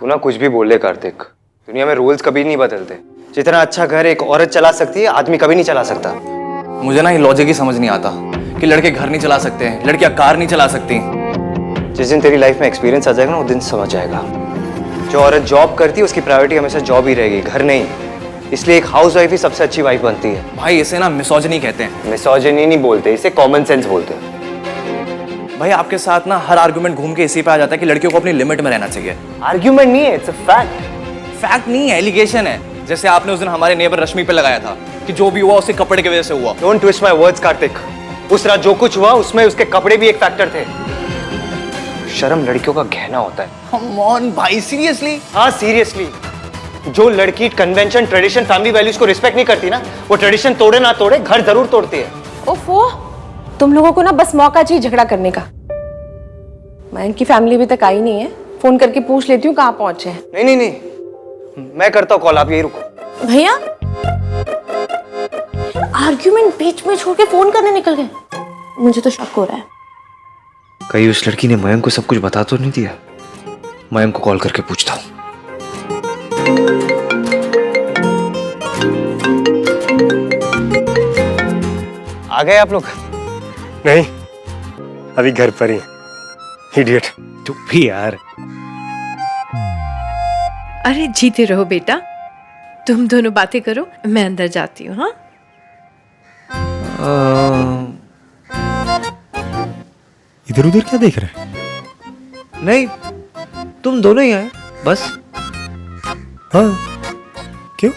ना कुछ भी बोल ले कार्तिक, दुनिया में रूल्स कभी नहीं बदलते। जितना अच्छा घर एक औरत चला सकती है, आदमी कभी नहीं चला सकता। मुझे ना ये लॉजिक ही समझ नहीं आता कि लड़के घर नहीं चला सकते हैं, लड़कियां कार नहीं चला सकती। जिस दिन तेरी लाइफ में एक्सपीरियंस आ जाएगा ना, उस दिन समझ जाएगा। जो औरत जॉब करती है उसकी प्रायोरिटी हमेशा जॉब ही रहेगी, घर नहीं। इसलिए एक हाउस वाइफ ही सबसे अच्छी वाइफ बनती है। भाई इसे ना मिसोजिनी कहते हैं। मिसोजिनी नहीं बोलते, इसे कॉमन सेंस बोलते हैं। भाई आपके साथ ना हर आर्गुमेंट घूम के इसी पे आ जाता है कि लड़कियों को अपनी लिमिट में रहना चाहिए। आर्ग्यूमेंट नहीं है, इट्स अ फैक्ट। फैक्ट नहीं है, एलिगेशन है। जैसे आपने उस दिन हमारे नेबर रश्मि पे लगाया था कि जो भी हुआ उसके कपड़े की वजह से हुआ। Don't twist my words Kartik. उस रात जो कुछ हुआ उसमें उसके कपड़े भी एक फैक्टर थे। शर्म लड़कियों का गहना होता है। कम ऑन भाई, सीरियसली? हाँ सीरियसली। जो लड़की कन्वेंशन, ट्रेडिशन, फैमिली वैल्यूज को रिस्पेक्ट नहीं करती ना, वो ट्रेडिशन तोड़े ना तोड़े घर जरूर तोड़ती है। ओफो, तुम लोगों को ना बस मौका चाहिए झगड़ा करने का। मयंक की फैमिली अभी तक आई नहीं है, फोन करके पूछ लेती हूँ कहाँ पहुंचे हैं। नहीं नहीं नहीं, मैं करता हूँ कॉल, आप यही रुको। भैया आर्ग्यूमेंट बीच में छोड़ के फोन करने निकल गए, मुझे तो शक हो रहा है। कहीं उस लड़की ने मयंक को सब कुछ बता तो नहीं दिया? मयंक को कॉल करके पूछता हूँ। आ गए आप लोग? नहीं, अभी घर पर ही। इडियट। तू भी यार। अरे जीते रहो बेटा, तुम दोनों बातें करो, मैं अंदर जाती हूँ। हाँ इधर उधर क्या देख रहे हैं? नहीं, तुम दोनों ही आए बस। हाँ, क्यों?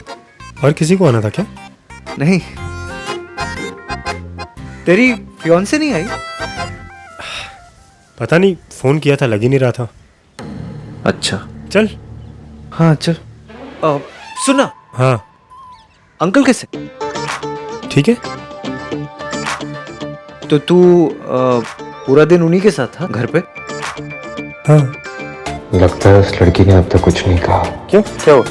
और किसी को आना था क्या? नहीं, तेरी फियांसे नहीं आई? पता नहीं, फोन किया था लग ही नहीं रहा था। अच्छा चल। हाँ चल। सुना, हाँ अंकल कैसे? ठीक है। तो तू पूरा दिन उन्हीं के साथ था घर पे? हाँ। लगता है उस लड़की ने अब तक कुछ नहीं कहा। क्यों, क्या हुआ?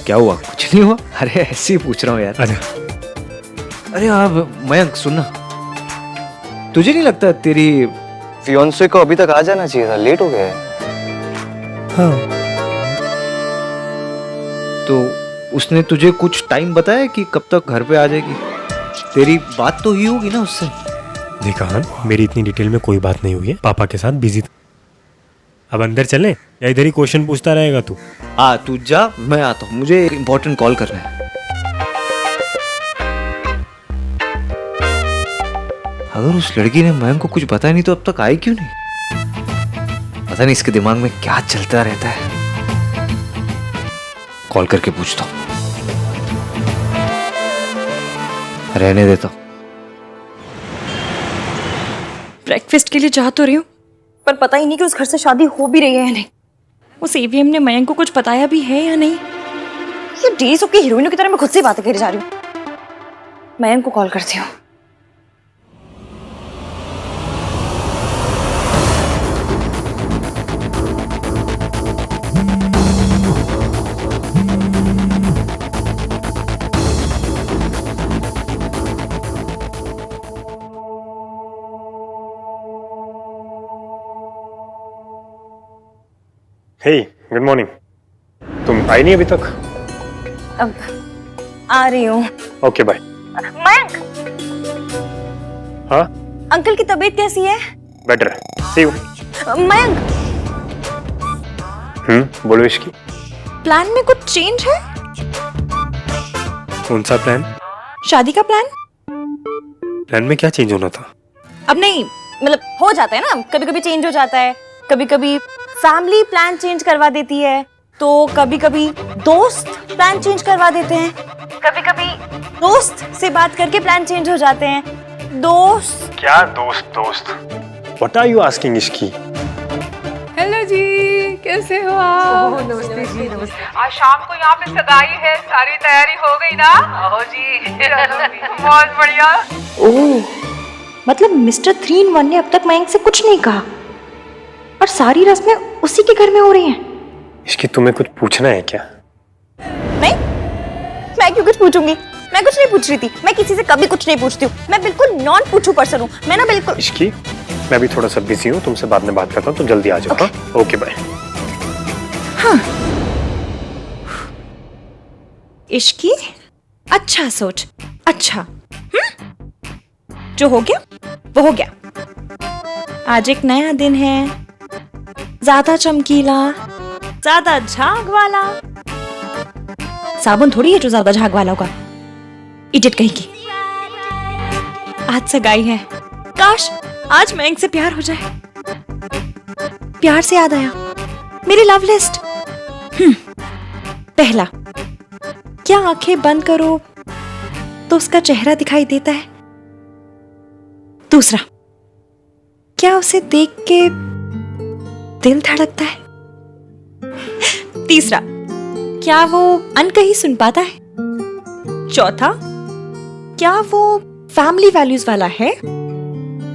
क्या हुआ? कुछ नहीं हुआ। अरे ऐसे ही पूछ रहा हूँ यार। अच्छा। अरे आप मयंक सुनना, तुझे नहीं लगता तेरी फियांसे को अभी तक आ जाना चाहिए था? लेट हो गया है। हाँ। तो उसने तुझे कुछ टाइम बताया कि कब तक घर पे आ जाएगी? तेरी बात तो ही होगी ना उससे? देखा हाँ, मेरी इतनी डिटेल में कोई बात नहीं हुई है, पापा के साथ बिजी था। अब अंदर चलें या इधर ही क्वेश्चन पूछता रहेगा तू? हाँ तू जा, मैं आता हूँ, मुझे एक इम्पोर्टेंट कॉल करना है। अगर उस लड़की ने मयंक को कुछ बताया नहीं तो अब तक आई क्यों नहीं? पता नहीं इसके दिमाग में क्या चलता रहता है। कॉल करके पूछता हूँ। रहने देता हूँ। ब्रेकफास्ट के लिए चाह तो रही हूँ, पर पता ही नहीं कि उस घर से शादी हो भी रही है या नहीं। उस एवीएम ने मयंक को कुछ बताया भी है या नहीं। ये डेली सबकी हीरोइनों की तरह मैं खुद से बातें करी जा रही हूँ। मयंक को कॉल करती हूँ। हे, गुड मॉर्निंग। तुम आई नहीं अभी तक? अब आ रही हूँ। Okay bye. मयंक, हाँ अंकल की तबीयत कैसी है? बेटर है, सी यू। मयंक, बोलो इसकी। प्लान में कुछ चेंज है? कौन सा प्लान? शादी का प्लान? प्लान में क्या चेंज होना था? अब नहीं, मतलब हो जाता है ना, कभी कभी चेंज हो जाता है। कभी कभी फैमिली प्लान चेंज करवा देती है, तो कभी कभी दोस्त प्लान चेंज करवा देते हैं। कभी कभी दोस्त से बात करके प्लान चेंज हो जाते हैं। दोस्त क्या दोस्त? व्हाट आर यू आस्किंग इसकी? हेलो जी, कैसे हो आप? नमस्ते जी, नमस्ते। आज शाम को यहाँ पे सगाई है, सारी तैयारी हो गई ना? ओह जी, बहुत बढ़िया। ओह, मतलब मिस्टर 3 in 1 ने अब तक मयंक से कुछ नहीं कहा और सारी रस्में उसी के घर में हो रही हैं। इसकी तुम्हें कुछ पूछना है क्या? नहीं, मैं क्यों कुछ पूछूंगी? मैं कुछ नहीं पूछ रही थी। मैं किसी से कभी कुछ नहीं पूछती हूँ। मैं बिल्कुल नॉन पूछू पर्सन हूँ। मैं ना बिल्कुल। इसकी, मैं भी थोड़ा सा बिजी हूँ, तुमसे बाद में बात करता हूँ, तुम जल्दी आ जाओ। हाँ, ओके बाय। इश्क की अच्छा सोच, अच्छा जो हो गया वो हो गया। आज एक नया दिन है, ज्यादा चमकीला, ज्यादा झाग वाला। साबुन थोड़ी है जो ज्यादा झाग वाला होगा, इडियट कहीं की। आज सगाई है, काश आज मयंक से प्यार हो जाए। प्यार से याद आया, मेरी लव लिस्ट। पहला, क्या आंखें बंद करो तो उसका चेहरा दिखाई देता है? दूसरा, क्या उसे देख के दिल धड़कता है? तीसरा, क्या वो अनकही सुन पाता है? चौथा, क्या वो फैमिली वैल्यूज वाला है?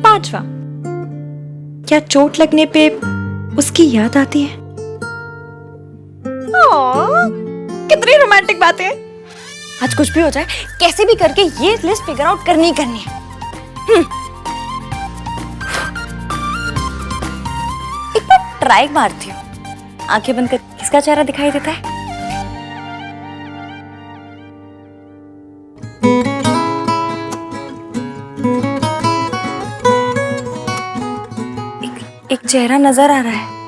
पांचवा, क्या चोट लगने पे उसकी याद आती है? कितनी रोमांटिक बातें हैं। आज कुछ भी हो जाए, कैसे भी करके ये लिस्ट फिगर आउट करनी ही करनी है। एक बार ट्राई मारती हूँ, आंखें बंद कर किसका चेहरा दिखाई देता है? एक चेहरा नजर आ रहा है।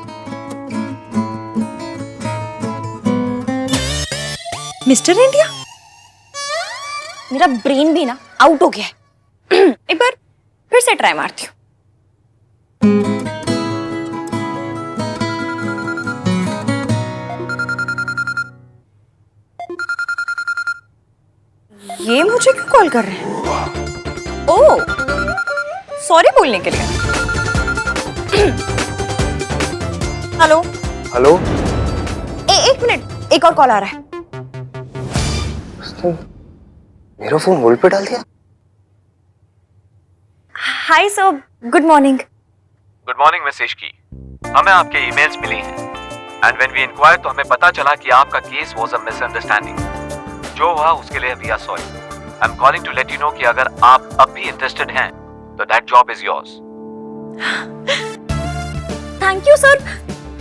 Mister India. मेरा ब्रेन भी ना आउट हो गया है। एक बार फिर से ट्राई मारती हूँ। ये मुझे क्यों कॉल कर रहे हैं? ओह, सॉरी बोलने के लिए। हेलो हेलो, एक मिनट, एक और कॉल आ रहा है। उसने मेरा फोन होल्ड पे डाल दिया। Hi sir, good morning. Good morning miss Ishki. हमें आपके ईमेल्स मिली हैं एंड व्हेन वी इंक्वायर्ड तो हमें पता चला कि आपका केस वाज अ मिसअंडरस्टैंडिंग। जो हुआ उसके लिए we are sorry. I am calling to let you know कि अगर आप अब भी इंटरेस्टेड हैं तो that job is yours. Thank you sir,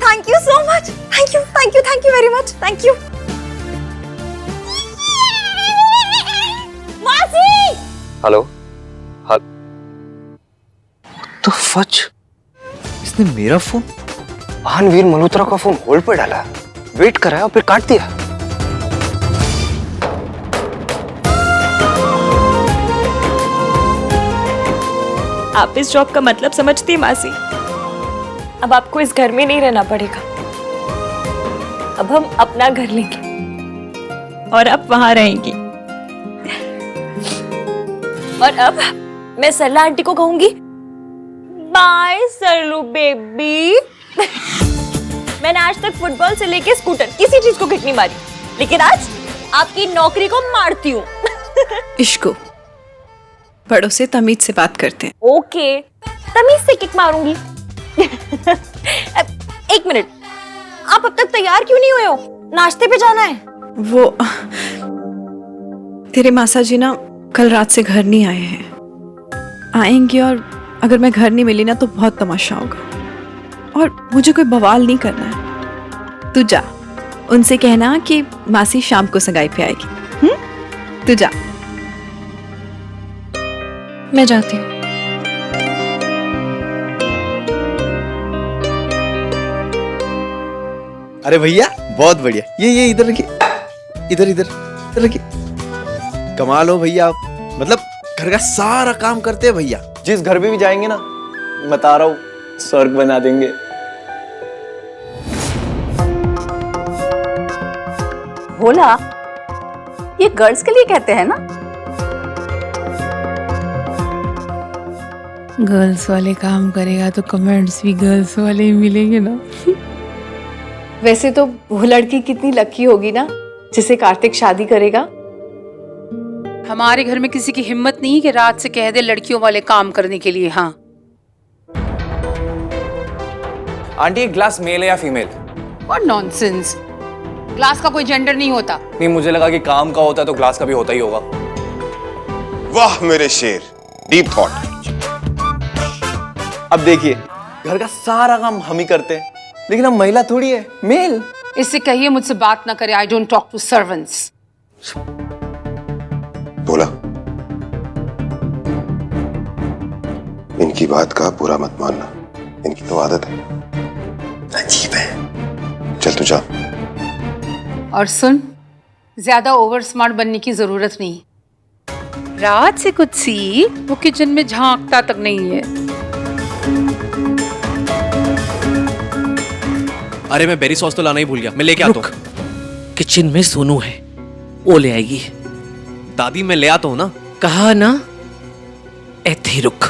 thank you so much. Thank you very much, thank you. मासी। हेलो, तो फच, इसने मेरा फोन महानवीर मल्होत्रा का फोन होल्ड पे डाला, वेट कराया और फिर काट दिया। आप इस जॉब का मतलब समझती हैं मासी? अब आपको इस घर में नहीं रहना पड़ेगा। अब हम अपना घर लेंगे और आप वहां रहेंगी। और अब मैं सरला आंटी को कहूंगी, बाय सरलू बेबी। मैंने आज तक फुटबॉल से लेके स्कूटर किसी चीज को किक नहीं मारी, लेकिन आज आपकी नौकरी को मारती हूँ। इश्को, बड़ों से तमीज से बात करते हैं। ओके, तमीज से किक मारूंगी। एक मिनट, आप अब तक तैयार क्यों नहीं हुए हो? नाश्ते पे जाना है। वो तेरे मासा जी ना कल रात से घर नहीं आए हैं। आएंगे और अगर मैं घर नहीं मिली ना तो बहुत तमाशा होगा और मुझे कोई बवाल नहीं करना है। तू जा, उनसे कहना कि मासी शाम को सगाई पे आएगी। तू जा। मैं जाती हूँ। अरे भैया बहुत बढ़िया, ये इधर रखिए, इधर इधर इधर रखिए। कमाल हो भैया आप, मतलब घर का सारा काम करते हैं भैया। जिस घर में भी जाएंगे ना, बता रहा हूँ स्वर्ग बना देंगे। भोला, ये गर्ल्स के लिए कहते हैं ना? गर्ल्स वाले काम करेगा तो कमेंट्स भी गर्ल्स वाले ही मिलेंगे ना। वैसे तो वो लड़की कितनी लकी होगी ना जिसे कार्तिक शादी करेगा। हमारे घर में किसी की हिम्मत नहीं कि रात से कह दे लड़कियों वाले काम करने के लिए। हाँ आंटी, एक ग्लास मेल है या फीमेल? और नॉनसेंस, ग्लास का कोई जेंडर नहीं होता। नहीं, मुझे लगा कि काम का होता है तो ग्लास का भी होता ही होगा। वाह मेरे शेर, डीप थॉट। अब देखिए, घर का सारा काम हम ही करते हैं, लेकिन हम महिला थोड़ी है, मेल। इससे कहिए मुझसे बात ना करे। I don't talk to servants. बोला, इनकी बात का बुरा मत मानना, इनकी तो आदत है, अजीब है। चल तू जा। और सुन, ज्यादा ओवर स्मार्ट बनने की जरूरत नहीं। रात से कुछ सीख, वो किचन में झांकता तक नहीं है। अरे मैं बेरी सॉस तो लाना ही भूल गया, मैं लेके आता हूँ। किचन में सोनू है, वो ले आएगी। दादी मैं ले आता हूँ ना। कहा ना, ऐथे रुक।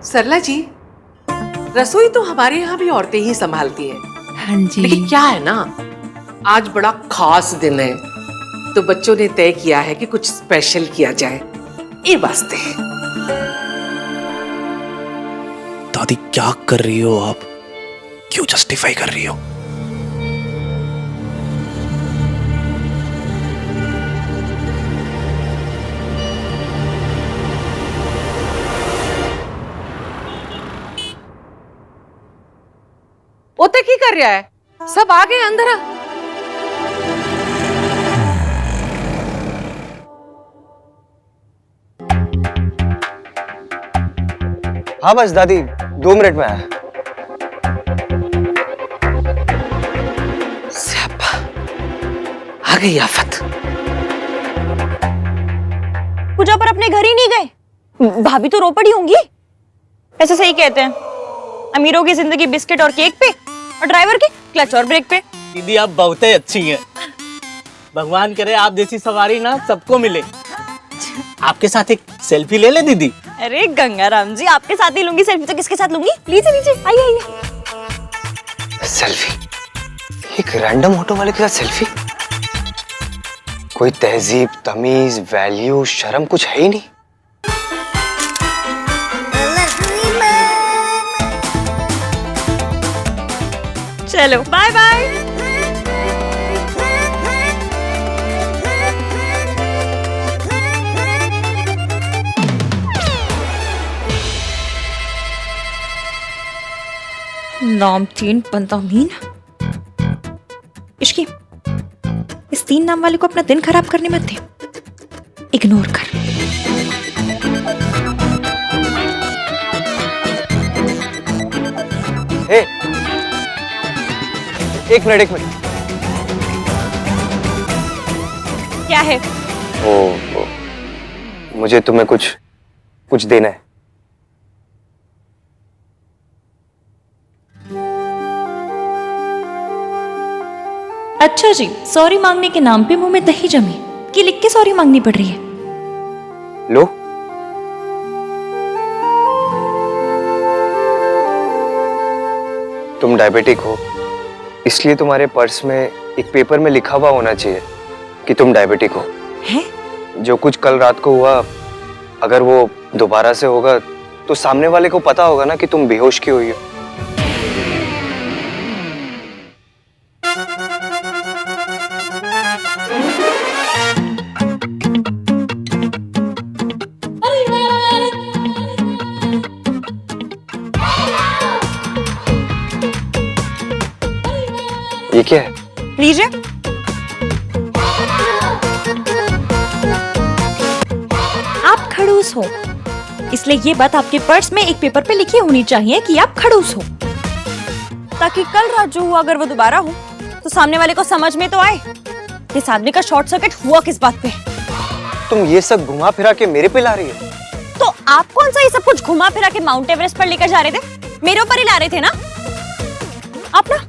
सरला जी, रसोई तो हमारे यहाँ भी औरतें ही संभालती हैं। हाँ जी। लेकिन क्या है ना, आज बड़ा खास दिन है, तो बच्चों ने तय किया है कि कुछ स्पेशल किया जाए, ये वास्ते। दादी क्या कर रही हो आप? क्यों जस्टिफाई कर रही हो? ओते की कर रहा है? सब आ गए अंदर आ। हाँ बस दादी 2 मिनट में आया। आ गई आफत। पूजा पर अपने घर ही नहीं गए? भाभी तो रो पड़ी होंगी। ऐसे सही कहते हैं, अमीरों की जिंदगी बिस्किट और केक पे, और ड्राइवर की क्लच और ब्रेक पे। दीदी आप बहुत ही अच्छी हैं। भगवान करे आप जैसी सवारी ना सबको मिले। आपके साथ एक सेल्फी ले ले दीदी। अरे गंगाराम जी, आपके साथ ही लूंगी सेल्फी, तो किसके साथ लूंगी? प्लीज नीचे आइए आइए। सेल्फी? एक रैंडम ऑटो वाले के साथ सेल्फी? कोई तहजीब, तमीज, वैल्यू, शर्म कुछ है ही नहीं। चलो बाय बाय। नाम 3 पंतामीन। इश्की, इस 3 नाम वाले को अपना दिन खराब करने मत दे, इग्नोर कर। हे, एक मिनट। क्या है? ओ, मुझे तुम्हें कुछ देना है। अच्छा जी, सॉरी मांगने के नाम पे मुंह में दही जमी कि लिख के सॉरी मांगनी पड़ रही है। लो। तुम डायबिटिक हो, इसलिए तुम्हारे पर्स में एक पेपर में लिखा हुआ होना चाहिए कि तुम डायबिटिक हो। हैं? जो कुछ कल रात को हुआ, अगर वो दोबारा से होगा तो सामने वाले को पता होगा ना कि तुम बेहोश की हुई हो। ये क्या है? लीजिए। आप खड़ूस हो, इसलिए ये बात आपके पर्स में एक पेपर पे लिखी होनी चाहिए कि आप खड़ूस हो, ताकि कल रात जो हुआ अगर वो दोबारा हो तो सामने वाले को समझ में तो आए कि इस आदमी का शॉर्ट सर्किट हुआ किस बात पे। तुम ये सब घुमा फिरा के मेरे पे ला रही हो? तो आप कौन सा ये सब कुछ घुमा फिरा के माउंट एवरेस्ट पर लेकर जा रहे थे? मेरे ऊपर ही ला रहे थे ना आप? ना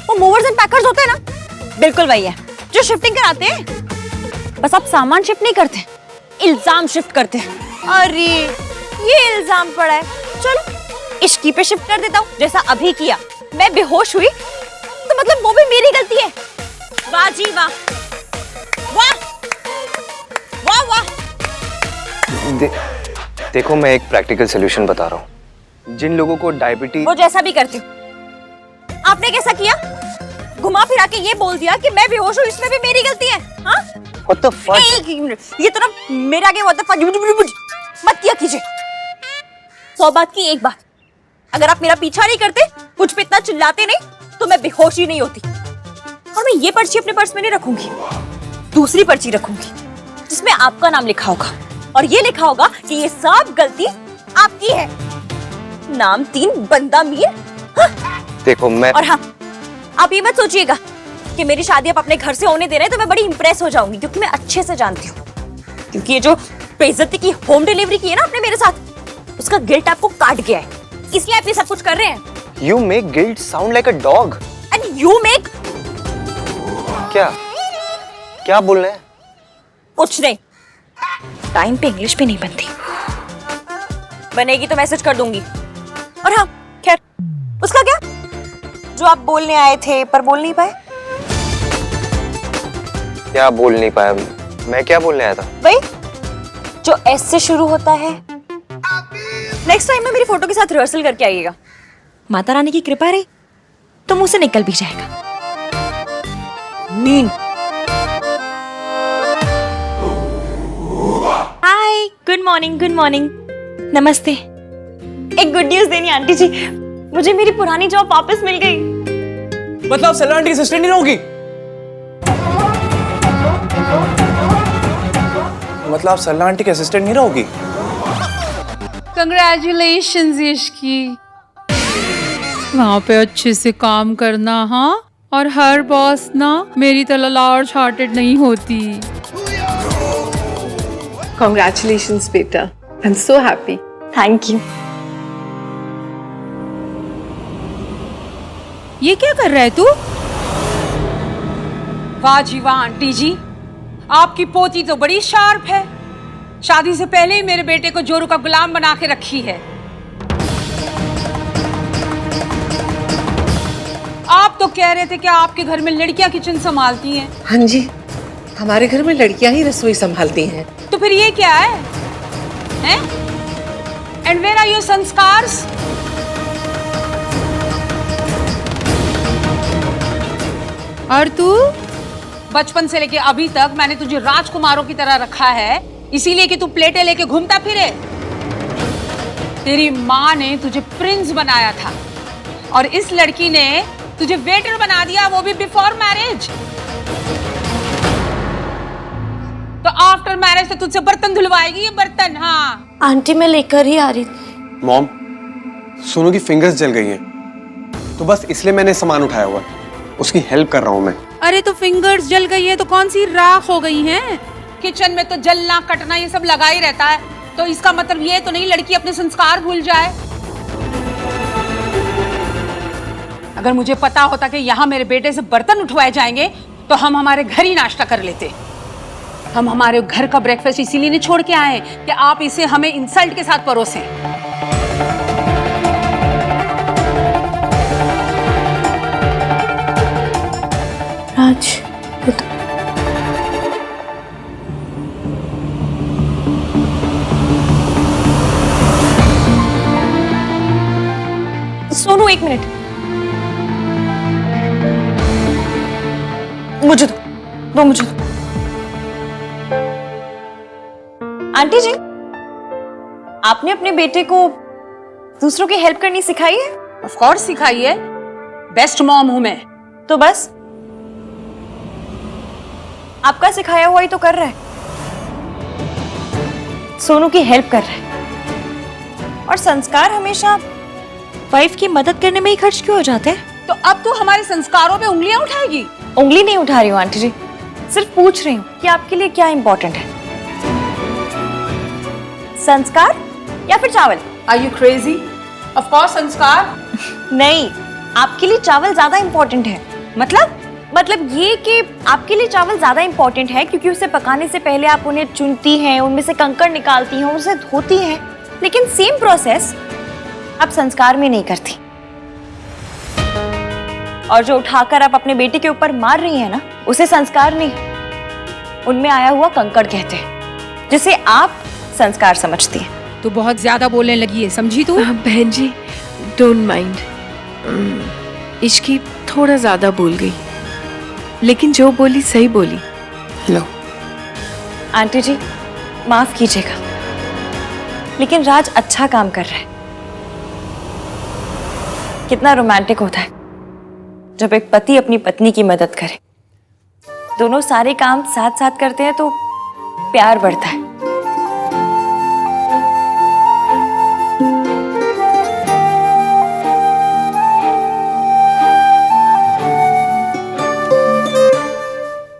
वो मूवर्स एंड पैकर्स होते हैं ना, बिल्कुल वही है जो शिफ्टिंग कराते हैं। बस आप सामान शिफ्ट नहीं करते, इल्जाम शिफ्ट करते हैं। अरे ये इल्जाम पड़ा है, चलो इश्की पे शिफ्ट कर देता हूँ, जैसा अभी किया। मैं बेहोश हुई तो मतलब वो भी मेरी गलती है। वाह जी वाह, वाह वाह वाह। देखो मैं एक प्रैक्टिकल सोल्यूशन बता रहा हूँ। जिन लोगों को डायबिटीज, वो जैसा भी करती हूँ। आपने कैसा किया? घुमा फिरा के ये बोल दिया कि मैं बेहोश हूँ, इसमें भी मेरी गलती है। हाँ? What the fuck? ये तो ना मेरे आगे what the fuck मत किया कीजिए। 100 बात की एक बात, अगर आप मेरा पीछा नहीं करते, मुझ पे इतना चिल्लाते नहीं, तो मैं बेहोश ही नहीं होती। और मैं ये पर्ची अपने पर्स में नहीं रखूंगी, दूसरी पर्ची रखूंगी जिसमें आपका नाम लिखा होगा और ये लिखा होगा कि ये सब गलती आपकी है। नाम 3 बंदा मीर। हाँ। देखो मैं और हाँ, आप ये मत सोचिएगा कि मेरी शादी आप अपने घर से होने दे रहे हैं तो मैं बड़ी इंप्रेस हो जाऊंगी, क्योंकि मैं अच्छे से जानती हूँ। क्योंकि ये जो बेइज्जती की होम डिलीवरी की है ना आपने मेरे साथ, उसका गिल्ट आपको काट गया है, इसलिए आप ये सब कुछ कर रहे हैं। You make guilt sound like a dog. And you make... क्या बोल रहे हैं? कुछ नहीं। टाइम पे इंग्लिश भी नहीं बनती, बनेगी तो मैसेज कर दूंगी। और हाँ खैर, उसका क्या जो आप बोलने आए थे पर बोल नहीं पाए। क्या बोल नहीं पाया? मैं क्या बोलने आया था? वही जो एस से शुरू होता है। नेक्स्ट टाइम में मेरी फोटो के साथ रिहर्सल करके आइएगा। माता रानी की कृपा रही तो मुंह से निकल भी जाएगा। मीन। हाय, गुड मॉर्निंग, गुड मॉर्निंग, नमस्ते। एक गुड न्यूज देनी आंटी जी, मुझे मेरी पुरानी जॉब वापस मिल गई। मतलब सल्ला आंटी की असिस्टेंट नहीं रहोगी? मतलब आप सल्ला आंटी की असिस्टेंट नहीं रहोगी? कंग्रेचुलेशंस यशकी, वहां पे अच्छे से काम करना। हाँ, और हर बॉस ना मेरी तरह लार्ज हार्टेड नहीं होती। Congratulations, बेटा। I'm so happy. Thank you. ये क्या कर रहा है तू? वाह जी वाह आंटी जी, आपकी पोती तो बड़ी शार्प है। शादी से पहले ही मेरे बेटे को जोरू का गुलाम बना के रखी है। आप तो कह रहे थे कि आपके घर में लड़कियां किचन संभालती हैं। हाँ जी, हमारे घर में लड़कियां ही रसोई संभालती हैं। तो फिर ये क्या है? हैं? And where are your संस्कार्स? और तू बचपन से लेके अभी तक मैंने तुझे राजकुमारों की तरह रखा है, इसीलिए कि तू प्लेटें लेके घूमता फिरे। तेरी माँ ने तुझे प्रिंस बनाया था और इस लड़की ने तुझे वेटर बना दिया, वो भी बिफोर मैरिज। तो आफ्टर मैरिज तो तुझसे बर्तन धुलवाएगी ये बर्तन। हाँ आंटी, मैं लेकर ही आ रही थी। मॉम, सोनू की फिंगर्स जल गई हैं, तो बस इसलिए मैंने सामान उठाया हुआ, उसकी हेल्प कर रहा हूँ मैं। अरे तो फिंगर्स जल गई है तो कौन सी राख हो गई हैं? किचन में तो जलना कटना ये सब लगा ही रहता है, तो इसका मतलब ये तो नहीं लड़की अपने संस्कार भूल जाए। अगर मुझे पता होता कि यहाँ मेरे बेटे से बर्तन उठवाए जाएंगे तो हम हमारे घर ही नाश्ता कर लेते। हम हमारे घर का ब्रेकफास्ट इसीलिए नहीं छोड़ के आए कि आप इसे हमें इंसल्ट के साथ परोसें। राज, सोनू एक मिनट, मुझे दो मुझे दो। आंटी जी, आपने अपने बेटे को दूसरों की हेल्प करनी सिखाई है? ऑफ कोर्स सिखाई है, बेस्ट मॉम हूं मैं। तो बस आपका सिखाया हुआ ही तो कर रहा है, सोनू की हेल्प कर रहा है। और संस्कार हमेशा वाइफ की मदद करने में ही खर्च क्यों हो जाते हैं? तो अब तू हमारे संस्कारों पे उंगलियां उठाएगी? उंगली नहीं उठा रही हूँ आंटी जी, सिर्फ पूछ रही हूँ कि आपके लिए क्या इंपॉर्टेंट है, संस्कार या फिर चावल? Are you crazy? Of course संस्कार। नहीं, आपके लिए चावल ज्यादा इंपॉर्टेंट है। मतलब ये कि आपके लिए चावल ज्यादा इंपॉर्टेंट है क्योंकि उसे पकाने से पहले आप उन्हें चुनती हैं, उनमें से कंकड़ निकालती हैं, उसे धोती हैं, लेकिन सेम प्रोसेस आप संस्कार में नहीं करती। और जो उठाकर आप अपने बेटे के ऊपर मार रही हैं ना, उसे संस्कार नहीं, उनमें आया हुआ कंकड़ कहते हैं, जिसे आप संस्कार समझती हैं। तो बहुत ज्यादा बोलने लगी है, समझी तू? बहन जी, डोंट माइंड। इश्की थोड़ा ज्यादा बोल गई, लेकिन जो बोली सही बोली। लो आंटी जी, माफ कीजिएगा, लेकिन राज अच्छा काम कर रहा है। कितना रोमांटिक होता है जब एक पति अपनी पत्नी की मदद करे। दोनों सारे काम साथ साथ करते हैं तो प्यार बढ़ता है।